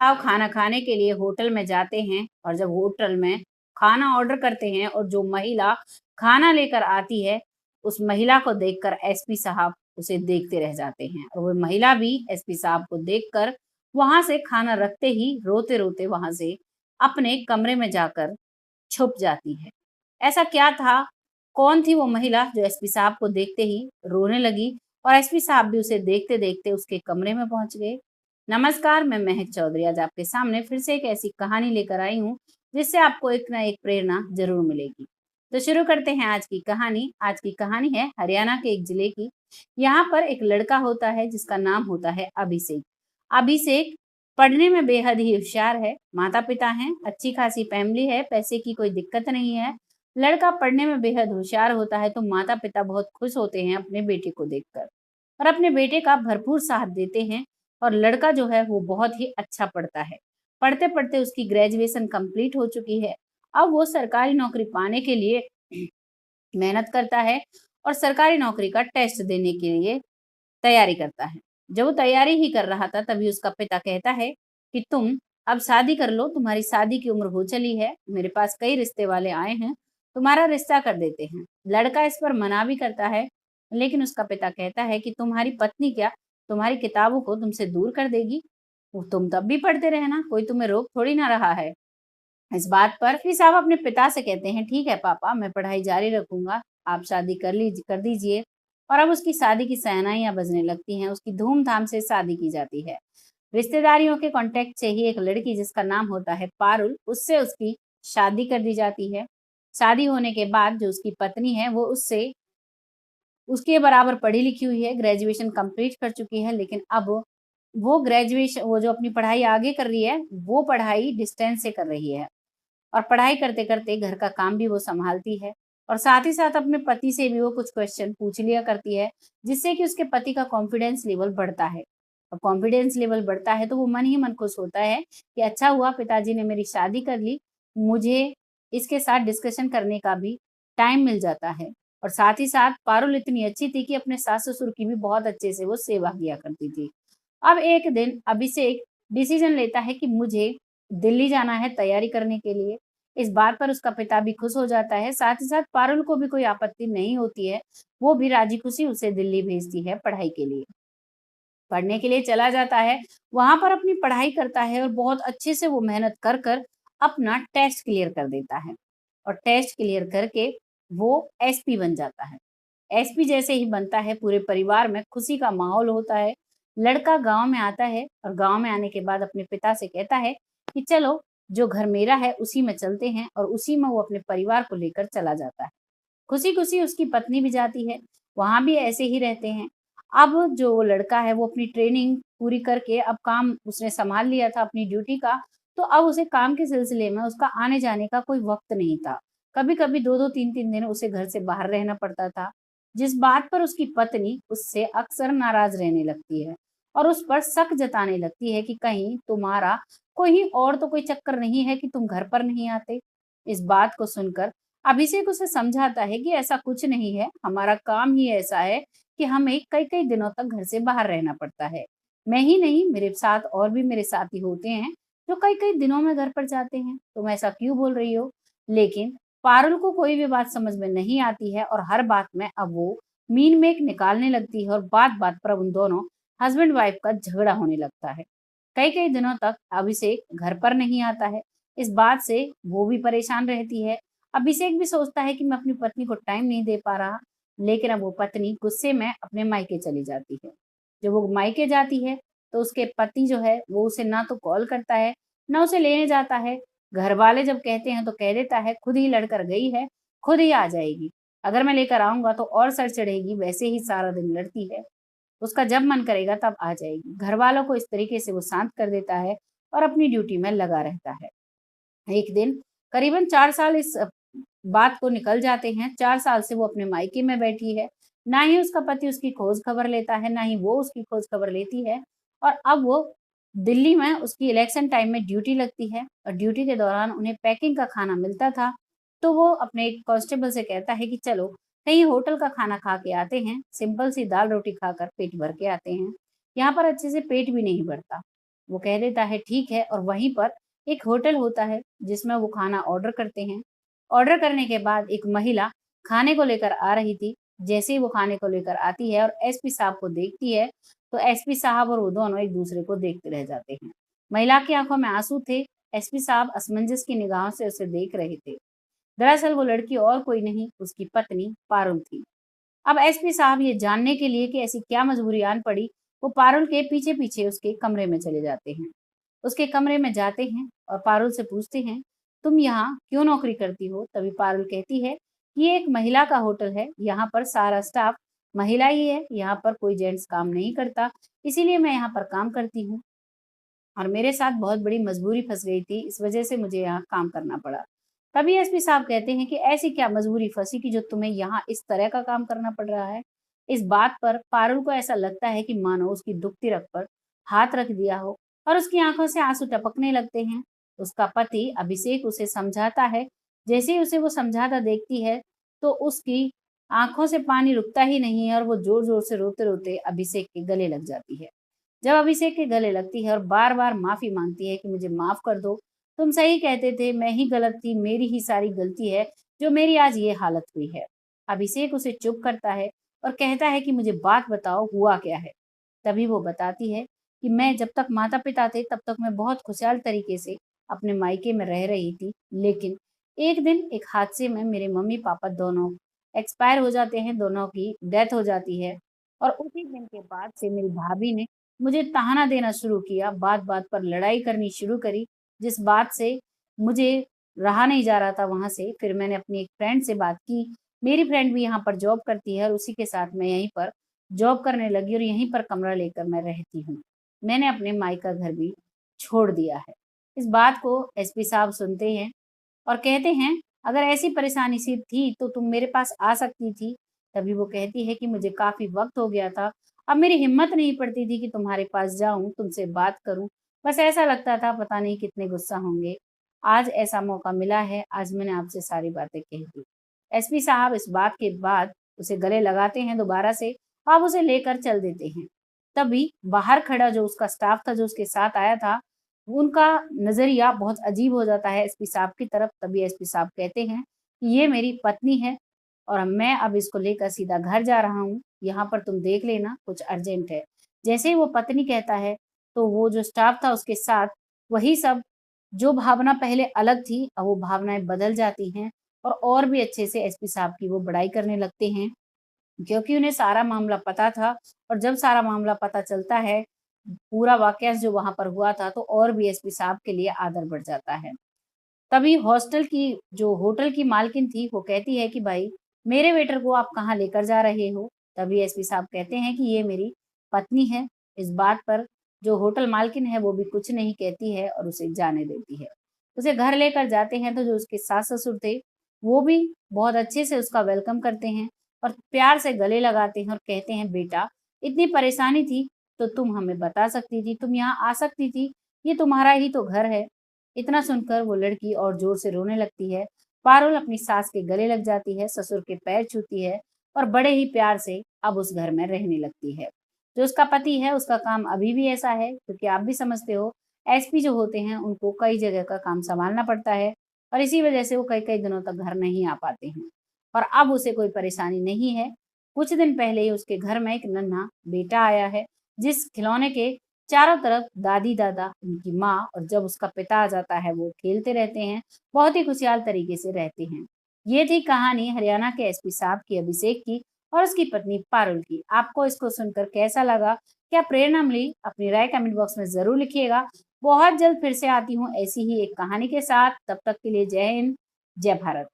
आप खाना खाने के लिए होटल में जाते हैं और जब होटल में खाना ऑर्डर करते हैं और जो महिला खाना लेकर आती है, उस महिला को देखकर एसपी साहब उसे देखते रह जाते हैं और वो महिला भी एसपी साहब को देखकर वहां से खाना रखते ही रोते-रोते वहां से अपने कमरे में जाकर छुप जाती है। ऐसा क्या था? कौन थी वो महिला जो एसपी साहब को देखते ही रोने लगी और एसपी साहब भी उसे देखते-देखते उसके कमरे में पहुंच गए? नमस्कार, मैं महक चौधरी आज आपके सामने फिर से एक ऐसी कहानी लेकर आई हूँ, जिससे आपको एक ना एक प्रेरणा ज़रूर मिलेगी। तो शुरू करते हैं आज की कहानी। आज की कहानी है हरियाणा के एक जिले की। यहाँ पर एक लड़का होता है जिसका नाम होता है अभिषेक। अभिषेक पढ़ने में बेहद ही होशियार है, माता-पिता हैं, अच्छी खासी फैमिली है, पैसे की कोई दिक्कत नहीं है। लड़का पढ़ने में बेहद होशियार होता है तो माता-पिता बहुत खुश होते हैं अपने बेटे को देखकर और अपने बेटे का भरपूर साथ देते हैं और लड़का जो है वो बहुत ही अच्छा पढ़ता है। पढ़ते-पढ़ते उसकी ग्रेजुएशन कंप्लीट हो चुकी है। अब वो सरकारी नौकरी पाने के लिए मेहनत करता है और सरकारी नौकरी का टेस्ट देने के लिए तैयारी करता है। जब वो तैयारी ही कर रहा था तभी उसका पिता कहता है कि तुम अब शादी कर लो, तुम्हारी शादी की उम्र हो चली है, मेरे पास कई रिश्ते वाले आए हैं, तुम्हारा रिश्ता कर देते हैं। लड़का इस पर मना भी करता है, लेकिन उसका पिता कहता है कि तुम्हारी पत्नी क्या तुम्हारी किताबों को तुमसे दूर कर देगी? वो तुम तब भी पढ़ते रहना, कोई तुम्हें रोक थोड़ी ना रहा है। इस बात पर फिर साहब अपने पिता से कहते हैं, ठीक है पापा, मैं पढ़ाई जारी रखूंगा, आप शादी कर दीजिए। और अब उसकी शादी की शहनाइयां बजने लगती हैं, उसकी धूमधाम से शादी की जाती है। रिश्तेदारियों के कांटेक्ट से ही एक लड़की जिसका नाम होता है पारुल, उससे उसकी शादी कर दी जाती है। शादी होने के बाद जो उसकी पत्नी है वो उससे उसके बराबर पढ़ी लिखी हुई है, ग्रेजुएशन कंप्लीट कर चुकी है, लेकिन अब वो जो अपनी पढ़ाई आगे कर रही है, वो पढ़ाई डिस्टेंस से कर रही है। और पढ़ाई करते-करते घर का काम भी वो सँभालती है और साथ ही साथ अपने पति से भी वो कुछ क्वेश्चन पूछ लिया करती है, जिससे कि उसके पति का कॉन्फिडेंस लेवल बढ़ता है। और कॉन्फिडेंस लेवल बढ़ता है तो वो मन ही मन खुश होता है कि अच्छा हुआ पिताजी ने मेरी शादी कर ली, मुझे इसके साथ डिस्कशन करने का भी टाइम मिल जाता है। और साथ ही साथ पारुल इतनी अच्छी थी कि अपने सास-ससुर की भी बहुत अच्छे से वो सेवा किया करती थी। अब एक दिन अभिषेक डिसीजन लेता है कि मुझे दिल्ली जाना है तैयारी करने के लिए। इस बात पर उसका पिता भी खुश हो जाता है, साथ ही साथ पारुल को भी कोई आपत्ति नहीं होती है, वो भी राजी-खुशी उसे दिल्ली भेजती है पढ़ाई के लिए। पढ़ने के लिए चला जाता है, वहाँ पर अपनी पढ़ाई करता है और बहुत अच्छे से वो मेहनत कर कर अपना टेस्ट क्लियर कर देता है और टेस्ट क्लियर करके वो एसपी बन जाता है। एसपी जैसे ही बनता है पूरे परिवार में खुशी का माहौल होता है। लड़का गाँव में आता है और गाँव में आने के बाद अपने पिता से कहता है कि चलो जो घर मेरा है उसी में चलते हैं और उसी में वो अपने परिवार को लेकर चला जाता है। खुशी-खुशी उसकी पत्नी भी जाती है, वहाँ भी ऐसे ही रहते हैं। अब जो लड़का है वो अपनी ट्रेनिंग पूरी करके अब काम उसने सँभाल लिया था अपनी ड्यूटी का, तो अब उसे काम के सिलसिले में उसका आने-जाने का कोई वक़्त नहीं था। कभी-कभी 2-2 3-3 दिन उसे घर से बाहर रहना पड़ता था, जिस बात पर उसकी पत्नी उससे अक्सर नाराज़ रहने लगती है और उस पर शक जताने लगती है कि कहीं तुम्हारा कहीं और तो कोई चक्कर नहीं है कि तुम घर पर नहीं आते। इस बात को सुनकर अभिषेक उसे समझाता है कि ऐसा कुछ नहीं है, हमारा काम ही ऐसा है कि हमें कई-कई दिनों तक घर से बाहर रहना पड़ता है। मैं ही नहीं, मेरे साथ और भी मेरे साथी होते हैं, जो कई-कई दिनों में घर पर जाते हैं। तुम ऐसा क्यों बोल रही हो? लेकिन पारुल को कोई भी बात समझ में नहीं आती है और हर बात में अब वो मीन मेक निकालने लगती है और बात-बात पर अब उन दोनों हस्बैंड वाइफ का झगड़ा होने लगता है। कई-कई दिनों तक अभिषेक घर पर नहीं आता है। इस बात से वो भी परेशान रहती है। अभिषेक भी सोचता है कि मैं अपनी पत्नी को टाइम नहीं दे पा रहा, लेकिन अब वो पत्नी गुस्से में अपने मायके चली जाती है। जब वो मायके जाती है, तो उसके पति जो है, वो उसे ना तो कॉल करता है, ना उसे लेने जाता है। घरवाले जब कहते हैं, तो कह देता है, खुद ही लड़कर गई है, खुद ही आ जाएगी। अगर मैं लेकर आऊँगा तो और सर चढ़ेगी, वैसे ही सारा दिन लड़ती है। उसका जब मन करेगा तब आ जाएगी। घरवालों को इस तरीके से वो शांत कर देता है और अपनी ड्यूटी में लगा रहता है। एक दिन करीबन 4 साल इस बात को निकल जाते हैं, 4 साल से वो अपने मायके में बैठी है। ना ही उसका पति उसकी खोज खबर लेता है, ना ही वो उसकी खोज खबर लेती है और अब वो दिल्ली में उसकी इलेक्शन टाइम में ड्यूटी लगती है और ड्यूटी के दौरान उन्हें पैकिंग का खाना मिलता था, तो वो अपने एक कांस्टेबल से कहता है कि चलो कहीं होटल का खाना खा के आते हैं, सिंपल सी दाल-रोटी खाकर पेट भर के आते हैं। यहाँ पर अच्छे से पेट भी नहीं भरता। वो कह देता है ठीक है, और वहीं पर एक होटल होता है जिसमें वो खाना ऑर्डर करते हैं। ऑर्डर करने के बाद एक महिला खाने को लेकर आ रही थी। जैसे ही वो खाने को लेकर आती है और एसपी साहब को देखती है, तो एसपी साहब और वो दोनों एक-दूसरे को देखते रह जाते हैं। महिला की आँखों में आँसू थे, एसपी साहब असमंजस की निगाहों से उसे देख रहे थे। दरअसल वो लड़की और कोई नहीं, उसकी पत्नी पारुल थी। अब एसपी साहब ये जानने के लिए कि ऐसी क्या मजबूरी आन पड़ी, वो पारुल के पीछे-पीछे उसके कमरे में चले जाते हैं। उसके कमरे में जाते हैं और पारुल से पूछते हैं, "तुम यहाँ क्यों नौकरी करती हो?" तभी पारुल कहती है, "ये एक महिला का होटल है, यहाँ पर सारा स्टाफ महिला ही है, यहाँ पर कोई जेंट्स काम नहीं करता, इसीलिए मैं यहाँ पर काम करती हूँ और मेरे साथ बहुत बड़ी मजबूरी फँस गई थी, इस वजह से मुझे यहाँ काम करना पड़ा।" तभी एसपी साहब कहते हैं कि ऐसी क्या मजबूरी फँसी कि जो तुम्हें यहाँ इस तरह का काम करना पड़ रहा है? इस बात पर पारुल को ऐसा लगता है कि मानो उसकी दुखती रग पर हाथ रख दिया हो और उसकी आँखों से आँसू टपकने लगते हैं। उसका पति अभिषेक उसे समझाता है, जैसे ही उसे वो समझाता देखती है, तो उसकी आँखों से पानी रुकता ही नहीं है और वो ज़ोर-ज़ोर से रोते-रोते अभिषेक के गले लग जाती है। जब अभिषेक के गले लगती है और बार-बार माफ़ी माँगती है कि मुझे माफ़ कर दो, तुम सही कहते थे, मैं ही गलत थी, मेरी ही सारी गलती है, जो मेरी आज ये हालत हुई है। अभिषेक उसे चुप करता है और कहता है कि मुझे बात बताओ, हुआ क्या है? तभी वो बताती है कि मैं जब तक माता-पिता थे, तब तक मैं बहुत खुशहाल तरीके से अपने मायके में रह रही थी। लेकिन एक दिन एक हादसे में मेरे मम्मी-पापा दोनों एक्सपायर हो जाते हैं, दोनों की डेथ हो जाती है और उसी दिन के बाद से मेरी भाभी ने मुझे ताना देना शुरू किया, बात-बात पर लड़ाई करनी शुरू करी, जिस बात से मुझे रहा नहीं जा रहा था वहाँ से। फिर मैंने अपनी एक फ्रेंड से बात की, मेरी फ्रेंड भी यहाँ पर जॉब करती है और उसी के साथ मैं यहीं पर जॉब करने लगी और यहीं पर कमरा लेकर मैं रहती हूँ। मैंने अपने मायका घर भी छोड़ दिया है। इस बात को एसपी साहब सुनते हैं और कहते हैं, "अगर ऐसी परेशानी सी थी तो तुम मेरे पास आ सकती थी।" तभी वो कहती है कि मुझे काफ़ी वक़्त हो गया था, अब मेरी हिम्मत नहीं पड़ती थी कि तुम्हारे पास जाऊँ, तुमसे बात करूँ। बस ऐसा लगता था पता नहीं कितने गुस्सा होंगे। आज ऐसा मौका मिला है, आज मैंने आपसे सारी बातें कह दी। एसपी साहब इस बात के बाद उसे गले लगाते हैं दोबारा से, अब उसे लेकर चल देते हैं। तभी बाहर खड़ा जो उसका स्टाफ था, जो उसके साथ आया था, उनका नज़रिया बहुत अजीब हो जाता है एसपी साहब की तरफ। तभी एसपी साहब कहते हैं कि ये मेरी पत्नी है और मैं अब इसको लेकर सीधा घर जा रहा हूँ। यहाँ पर तुम देख लेना, कुछ अर्जेंट है। जैसे ही वो पत्नी कहता है, तो वो जो स्टाफ था उसके साथ वही सब जो भावना पहले अलग थी, अब वो भावनाएँ बदल जाती हैं और भी अच्छे से एसपी साहब की वो बड़ाई करने लगते हैं। क्योंकि उन्हें सारा मामला पता था और जब सारा मामला पता चलता है, पूरा वाक़या जो वहाँ पर हुआ था, तो और भी एसपी साहब के लिए आदर बढ़ जाता है। तभी हॉस्टल की जो होटल की मालकिन थी, वो कहती है कि भाई, मेरे वेटर को आप कहाँ लेकर जा रहे हो? तभी एसपी साहब कहते हैं कि ये मेरी पत्नी है। इस बात पर जो होटल मालकिन है, वो भी कुछ नहीं कहती है और उसे जाने देती है। उसे घर लेकर जाते हैं, तो जो उसके सास-ससुर थे, वो भी बहुत अच्छे से उसका वेलकम करते हैं और प्यार से गले लगाते हैं और कहते हैं, "बेटा, इतनी परेशानी थी, तो तुम हमें बता सकती थी, तुम यहाँ आ सकती थी, ये तुम्हारा ही तो घर है।" इतना सुनकर वो लड़की और ज़ोर से रोने लगती है। पारुल अपनी सास के गले लग जाती है, ससुर के पैर छूती है और बड़े ही प्यार से अब उस घर में रहने लगती है। जो उसका पति है, उसका काम अभी भी ऐसा है क्योंकि आप भी समझते हो, एसपी जो होते हैं, उनको कई जगह का काम सँभालना पड़ता है और इसी वजह से वो कई-कई दिनों तक घर नहीं आ पाते हैं। और अब उसे कोई परेशानी नहीं है। कुछ दिन पहले ही उसके घर में एक नन्हा बेटा आया है, जिस खिलौने के चारों तरफ दादी-दादा, उनकी माँ और जब उसका पिता आ जाता है, वो खेलते रहते हैं, बहुत ही खुशहाल तरीके से रहते हैं। ये थी कहानी हरियाणा के एसपी साहब की, अभिषेक की और उसकी पत्नी पारुल की। आपको इसको सुनकर कैसा लगा? क्या प्रेरणा मिली? अपनी राय कमेंट बॉक्स में ज़रूर लिखिएगा। बहुत जल्द फिर से आती हूँ ऐसी ही एक कहानी के साथ, तब तक के लिए जय हिंद, जय भारत।